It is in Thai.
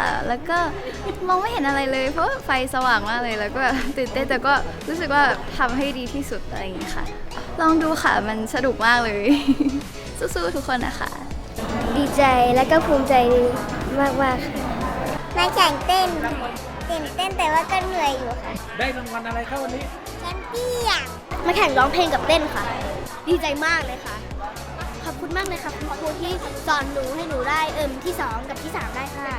ค่ะแล้วก็มองไม่เห็นอะไรเลยเพราะว่าไฟสว่างมากเลยแล้วก็ตื่นเต้นแต่ก็รู้สึกว่าทำให้ดีที่สุดอะไรอย่างนี้ค่ะลองดูค่ะมันสนุกมากเลย สู้ๆทุกคนนะคะดีใจและก็ภูมิใจมากๆค่ะมาแข่งเต้นตื่นเต้นแต่ว่าก็เหนื่อยอยู่ค่ะได้รางวัลอะไรครับวันนี้แชมเปี้ยนมาแข่งร้องเพลงกับเต้นค่ะดีใจมากเลยค่ะขอบคุณมากเลยค่ะคุณครูที่สอนหนูให้หนูได้ที่2กับที่3ได้ค่ะ